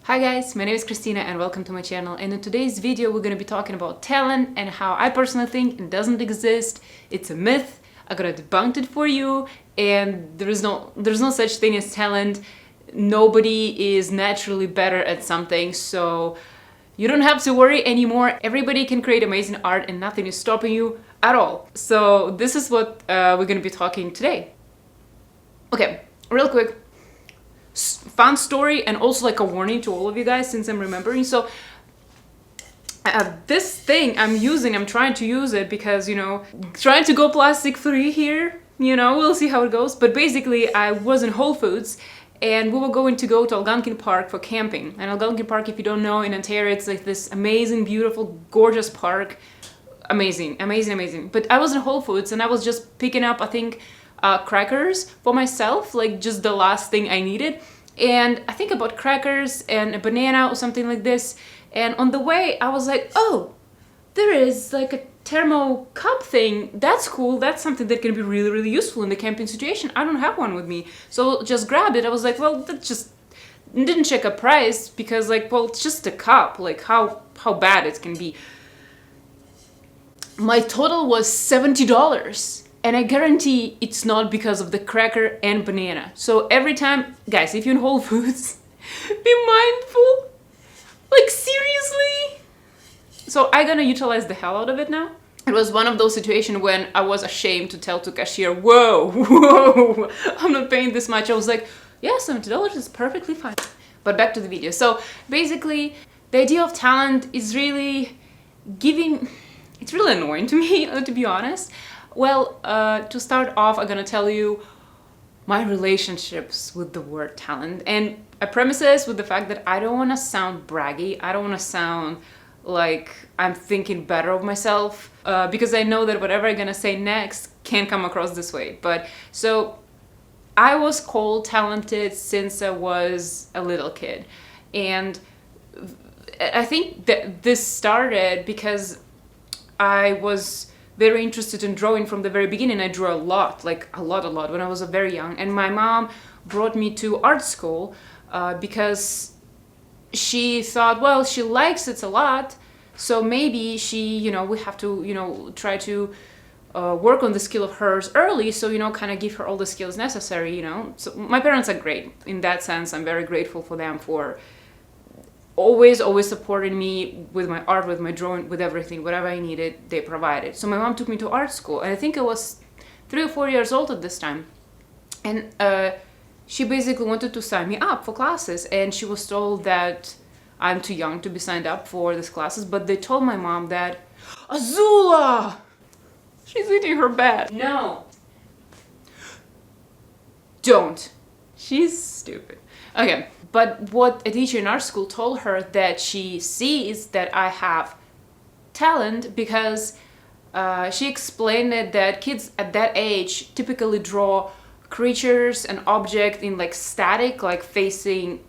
Hi guys, my name is Christina and welcome to my channel, and in today's video we're going to be talking about talent and how I personally think it doesn't exist. It's a myth. I'm gonna debunk it for you, and there's no such thing as talent. Nobody is naturally better at something, so you don't have to worry anymore. Everybody can create amazing art and nothing is stopping you at all. So this is what we're going to be talking today. Okay, real quick. Fun story, and also like a warning to all of you guys since I'm remembering. So this thing I'm trying to use it because, trying to go plastic free here, we'll see how it goes. But basically I was in Whole Foods and we were going to go to Algonquin Park for camping. And Algonquin Park, if you don't know, in Ontario, it's like this amazing, beautiful, gorgeous park. Amazing. But I was in Whole Foods and I was just picking up, I think, crackers for myself, like just the last thing I needed. And I think about crackers and a banana or something like this. And on the way, I was like, oh, there is like a thermo cup thing. That's cool. That's something that can be really, really useful in the camping situation. I don't have one with me. So just grabbed it. I was like, well, that just didn't check a price because like, well, it's just a cup. Like how bad it can be. My total was $70. And I guarantee it's not because of the cracker and banana. So every time, guys, if you're in Whole Foods, be mindful. Like, seriously? So I'm gonna utilize the hell out of it now. It was one of those situations when I was ashamed to tell to cashier, whoa, I'm not paying this much. I was like, yeah, $70 is perfectly fine. But back to the video. So basically, the idea of talent is really it's really annoying to me, to be honest. Well, to start off, I'm gonna tell you my relationships with the word talent. And I premise this with the fact that I don't want to sound braggy. I don't want to sound like I'm thinking better of myself, because I know that whatever I'm gonna say next can come across this way. But so I was called talented since I was a little kid. And I think that this started because I was very interested in drawing from the very beginning. I drew a lot, like a lot when I was very young. And my mom brought me to art school because she thought, well, she likes it a lot, so maybe she, we have to, try to work on the skill of hers early, so, kind of give her all the skills necessary, So my parents are great. In that sense, I'm very grateful for them for always supporting me with my art, with my drawing, with everything. Whatever I needed, they provided. So my mom took me to art school, and I think I was 3 or 4 years old at this time. And she basically wanted to sign me up for classes, and she was told that I'm too young to be signed up for these classes, but they told my mom that, Azula! She's eating her bed. No. Don't. She's stupid. Okay. But what a teacher in our school told her that she sees that I have talent because she explained that kids at that age typically draw creatures and objects in like static, like facing,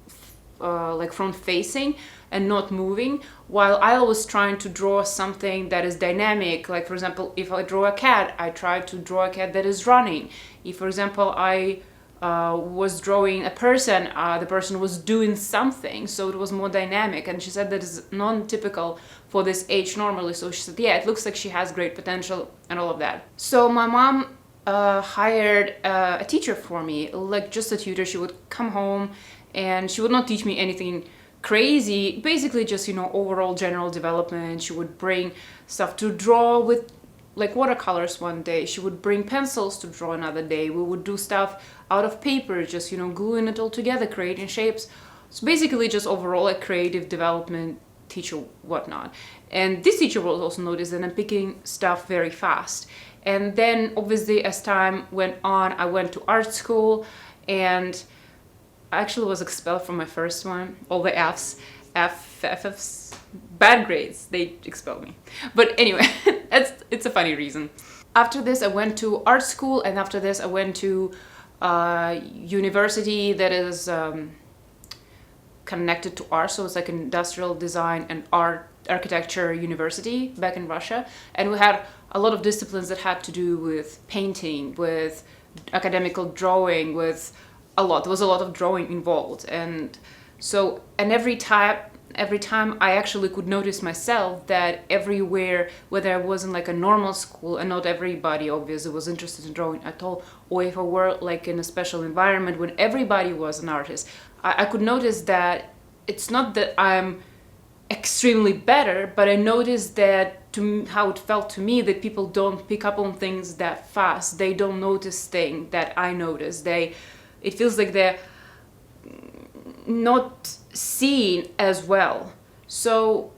like front facing and not moving, while I was trying to draw something that is dynamic. Like, for example, if I draw a cat, I try to draw a cat that is running. If, for example, I was drawing a person, the person was doing something, so it was more dynamic. And she said that is non-typical for this age normally. So she said, yeah, it looks like she has great potential and all of that. So my mom hired a teacher for me, like just a tutor. She would come home and she would not teach me anything crazy, basically just, overall general development. She would bring stuff to draw with, like watercolors one day. She would bring pencils to draw another day. We would do stuff out of paper, just, gluing it all together, creating shapes. So basically just overall a creative development teacher, whatnot. And this teacher will also notice that I'm picking stuff very fast. And then obviously as time went on, I went to art school and I actually was expelled from my first one. All the F's, bad grades, they expelled me. But anyway, it's a funny reason. After this, I went to art school, and after this, I went to university that is connected to art, so it's like industrial design and architecture university back in Russia. And we had a lot of disciplines that had to do with painting, with academical drawing, with there was a lot of drawing involved. And So, and every time I actually could notice myself that everywhere, whether I was in like a normal school, and not everybody obviously was interested in drawing at all, or if I were like in a special environment when everybody was an artist, I could notice that it's not that I'm extremely better, but I noticed that how it felt to me that people don't pick up on things that fast. They don't notice things that I notice. It feels like they're not seen as well. So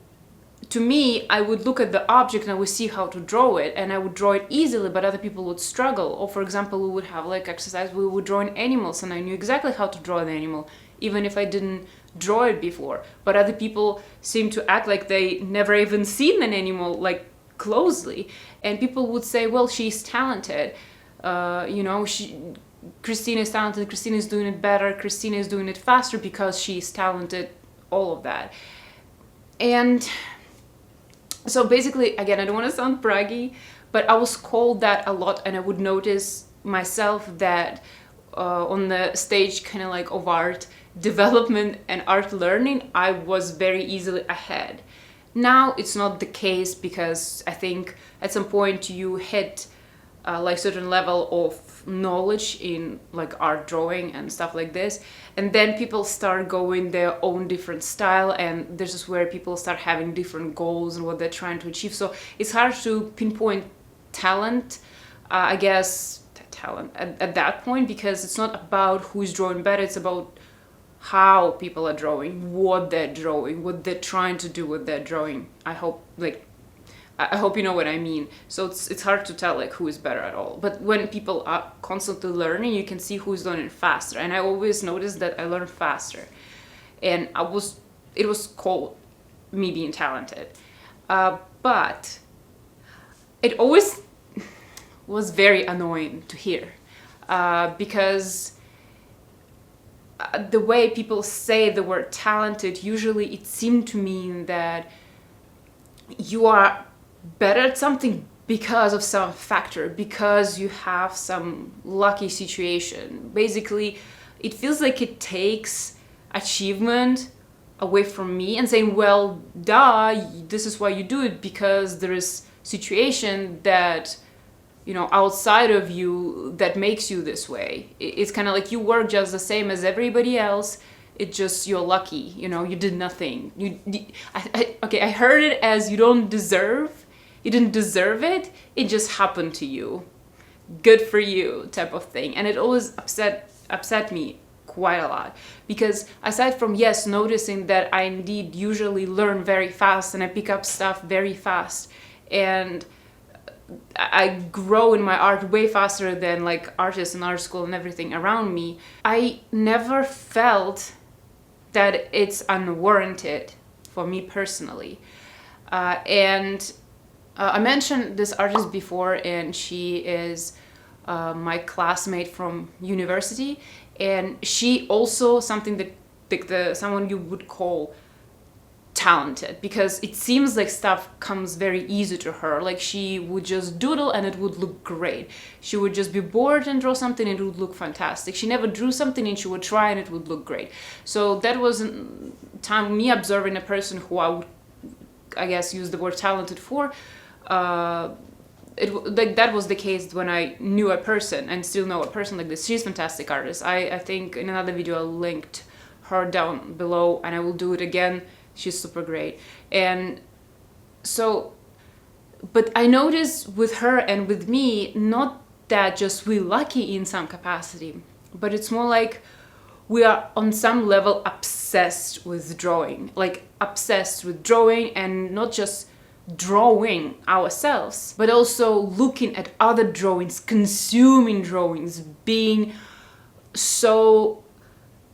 to me, I would look at the object and I would see how to draw it, and I would draw it easily, but other people would struggle. Or for example, we would have like exercise, we would draw in animals, and I knew exactly how to draw an animal, even if I didn't draw it before. But other people seem to act like they never even seen an animal like closely, and people would say, well, she's talented, Christina is talented, Christina is doing it better, Christina is doing it faster because she's talented, all of that. And so basically, again, I don't want to sound braggy, but I was called that a lot, and I would notice myself that on the stage kind of like of art development and art learning, I was very easily ahead. Now it's not the case, because I think at some point you hit like certain level of knowledge in like art drawing and stuff like this, and then people start going their own different style, and this is where people start having different goals and what they're trying to achieve. So it's hard to pinpoint talent, I guess, talent at that point, because it's not about who's drawing better, it's about how people are drawing, what they're drawing, what they're trying to do with their drawing. I hope you know what I mean. So it's hard to tell like who is better at all. But when people are constantly learning, you can see who's learning faster. And I always noticed that I learned faster, and it was called me being talented. But it always was very annoying to hear, because the way people say the word talented, usually it seemed to mean that you are better at something because of some factor, because you have some lucky situation. Basically, it feels like it takes achievement away from me and saying, well, duh, this is why you do it, because there is situation that, you know, outside of you that makes you this way. It's kind of like you work just the same as everybody else. It's just you're lucky, you know, you did nothing. I heard it as you didn't deserve it, it just happened to you. Good for you type of thing. And it always upset me quite a lot, because aside from, yes, noticing that I indeed usually learn very fast and I pick up stuff very fast, and I grow in my art way faster than like artists in art school and everything around me, I never felt that it's unwarranted for me personally. I mentioned this artist before, and she is my classmate from university, and she also something that someone you would call talented, because it seems like stuff comes very easy to her. Like she would just doodle and it would look great. She would just be bored and draw something and it would look fantastic. She never drew something and she would try and it would look great. So that was time me observing a person who I would, I guess, use the word talented for. That was the case when I knew a person and still know a person like this. She's a fantastic artist. I think in another video I linked her down below, and I will do it again. She's super great. And so, but I noticed with her and with me, not that just we're lucky in some capacity, but it's more like we are on some level obsessed with drawing, and not just drawing ourselves, but also looking at other drawings, consuming drawings, being so,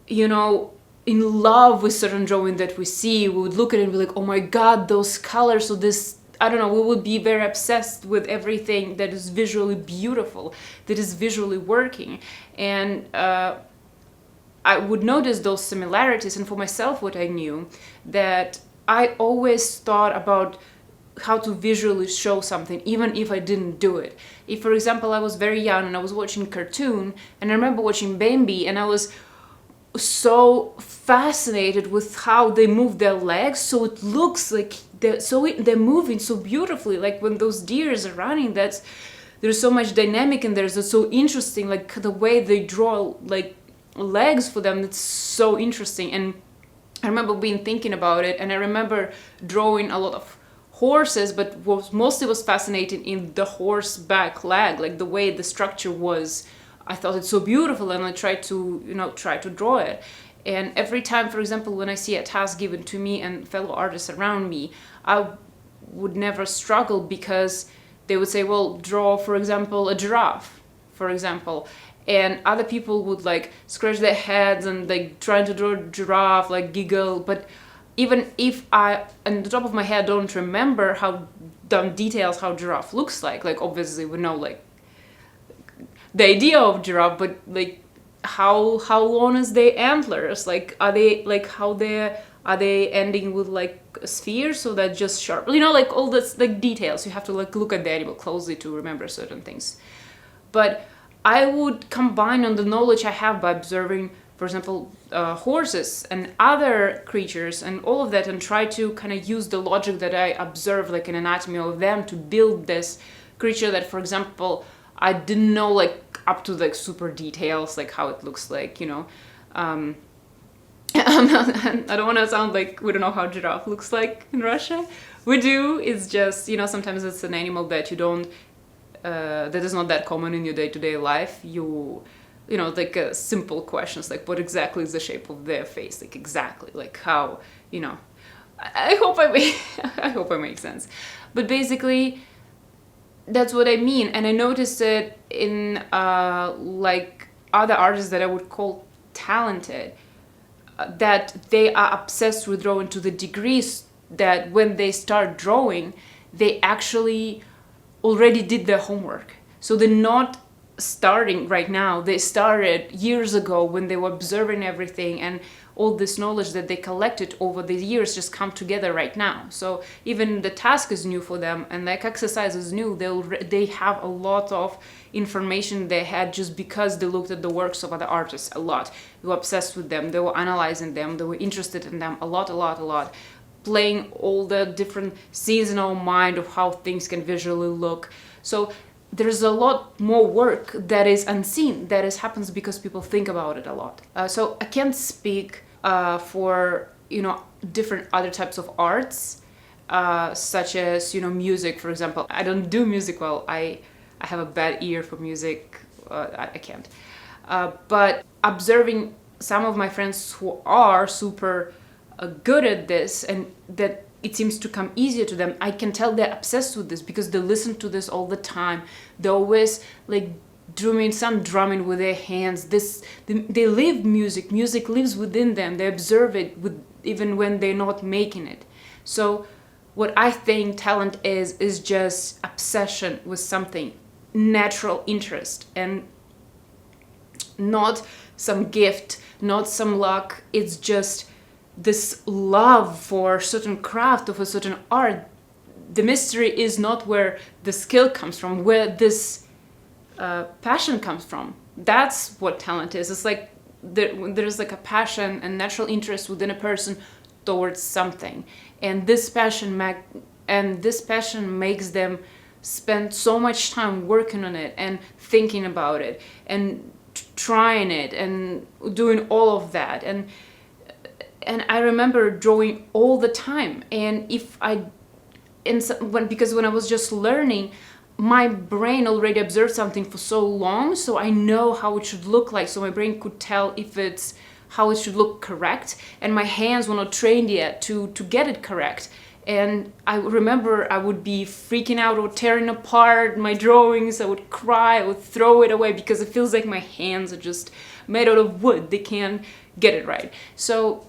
you know, in love with certain drawing that we see. We would look at it and be like, oh my god, those colors, so this, I don't know, we would be very obsessed with everything that is visually beautiful, that is visually working. And I would notice those similarities, and for myself what I knew, that I always thought about how to visually show something, even if I didn't do it. If, for example, I was very young and I was watching cartoon, and I remember watching Bambi, and I was so fascinated with how they move their legs, so it looks like they're moving so beautifully. Like when those deers are running, there's so much dynamic in there. It's so interesting, like the way they draw like legs for them. It's so interesting. And I remember thinking about it, and I remember drawing a lot of horses, but what mostly was fascinating in the horse back leg, like the way the structure was. I thought it's so beautiful, and I tried to draw it. And every time, for example, when I see a task given to me and fellow artists around me, I would never struggle, because they would say, well, draw, for example, a giraffe, for example. And other people would like scratch their heads and like trying to draw a giraffe, like giggle. But even if I, on the top of my head, don't remember how details how giraffe looks like obviously we know like the idea of giraffe, but like how long is their antlers? Like are they ending with like a sphere, so that just sharp? Like all this like details. You have to like look at the animal closely to remember certain things. But I would combine on the knowledge I have by observing, for example, horses and other creatures and all of that, and try to kind of use the logic that I observe, like an anatomy of them, to build this creature that, for example, I didn't know like up to like super details, like how it looks like, I don't want to sound like we don't know how giraffe looks like in Russia. We do. It's just, sometimes it's an animal that you don't, that is not that common in your day-to-day life. Like simple questions like what exactly is the shape of their face, like exactly like how, I hope I hope I make sense. But basically that's what I mean. And I noticed it in like other artists that I would call talented, that they are obsessed with drawing to the degrees that when they start drawing, they actually already did their homework. So they're not starting right now. They started years ago when they were observing everything, and all this knowledge that they collected over the years just come together right now. So even the task is new for them, and like exercise is new. They have a lot of information they had just because they looked at the works of other artists a lot. They were obsessed with them. They were analyzing them. They were interested in them a lot. Playing all the different scenes in our mind of how things can visually look. So there's a lot more work that is unseen, that happens because people think about it a lot. So I can't speak for different other types of arts, such as music, for example. I don't do music well. I have a bad ear for music. I can't. But observing some of my friends who are super good at this, and that it seems to come easier to them, I can tell they're obsessed with this because they listen to this all the time. They always like drumming with their hands. They live music. Music lives within them. They observe it even when they're not making it. So what I think talent is just obsession with something, natural interest, and not some gift, not some luck. It's just this love for a certain craft, of a certain art. The mystery is not where the skill comes from, where this passion comes from. That's what talent is. It's like there's like a passion and natural interest within a person towards something, and this passion makes them spend so much time working on it and thinking about it and trying it and doing all of that. And I remember drawing all the time. And because when I was just learning, my brain already observed something for so long, so I know how it should look like. So my brain could tell if it's how it should look correct, and my hands were not trained yet to get it correct. And I remember I would be freaking out or tearing apart my drawings. I would cry, I would throw it away because it feels like my hands are just made out of wood. They can't get it right. So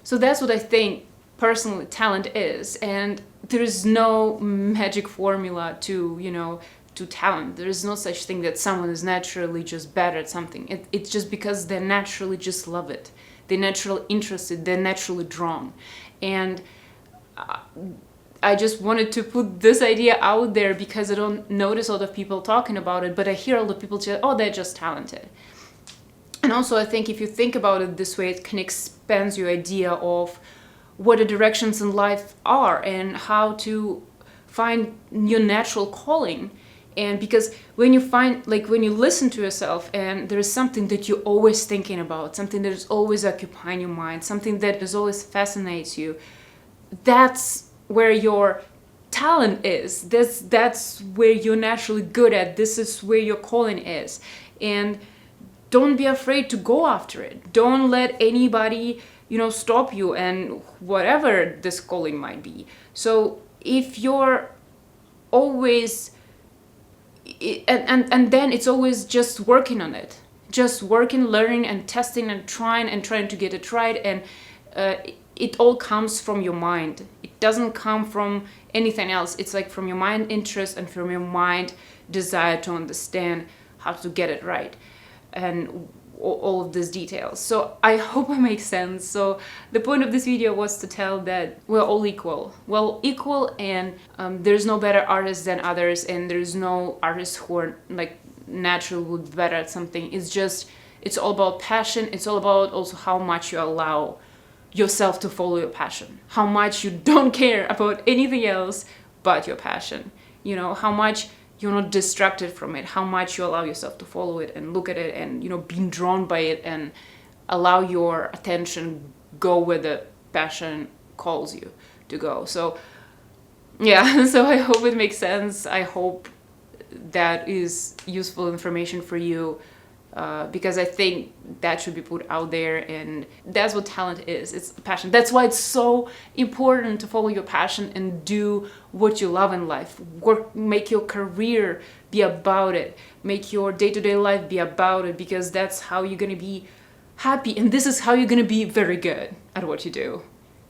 that's what I think personally talent is. And there is no magic formula to talent. There is no such thing that someone is naturally just better at something. It's just because they naturally just love it. They're naturally interested. They're naturally drawn. And I just wanted to put this idea out there because I don't notice a lot of people talking about it, but I hear a lot of people say, oh, they're just talented. And also, I think if you think about it this way, it can expand your idea of what the directions in life are and how to find your natural calling. And because when you find, like, when you listen to yourself and there is something that you're always thinking about, something that is always occupying your mind, something that is always fascinates you, that's where your talent is. That's where you're naturally good at. This is where your calling is. And don't be afraid to go after it. Don't let anybody, stop you, and whatever this calling might be. So if you're always, and then it's always just working on it, just working, learning, and testing, and trying to get it right. And it all comes from your mind. It doesn't come from anything else. It's like from your mind interest and from your mind desire to understand how to get it right, and all of these details. So I hope it makes sense. So the point of this video was to tell that we're all equal. Well, equal, and there's no better artists than others, and there's no artists who are like naturally would be better at something. It's all about passion. It's all about also how much you allow yourself to follow your passion, how much you don't care about anything else but your passion, how much you're not distracted from it, how much you allow yourself to follow it and look at it and, being drawn by it, and allow your attention go where the passion calls you to go. So yeah, so I hope it makes sense. I hope that is useful information for you, because I think that should be put out there, and that's what talent is. It's passion. That's why it's so important to follow your passion and do what you love in life. Work, make your career be about it. Make your day-to-day life be about it, because that's how you're gonna be happy, and this is how you're gonna be very good at what you do,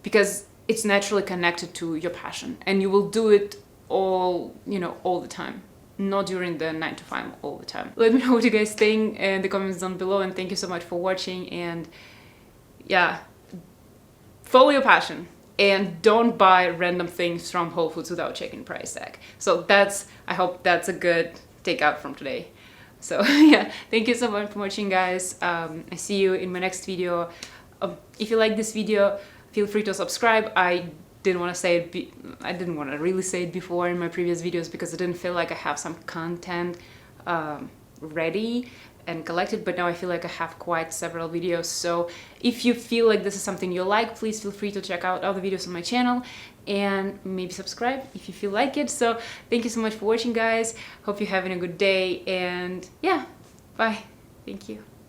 because it's naturally connected to your passion, and you will do it all the time. Not during the 9 to 5 all the time. Let me know what you guys think in the comments down below, and thank you so much for watching. And yeah, follow your passion and don't buy random things from Whole Foods without checking price tag. So I hope that's a good takeout from today. So yeah, thank you so much for watching, guys. I see you in my next video. If you like this video, feel free to subscribe. I didn't want to really say it before in my previous videos, because I didn't feel like I have some content ready and collected, but now I feel like I have quite several videos. So if you feel like this is something you like, please feel free to check out other videos on my channel and maybe subscribe if you feel like it. So thank you so much for watching, guys. Hope you're having a good day, and yeah, bye. Thank you.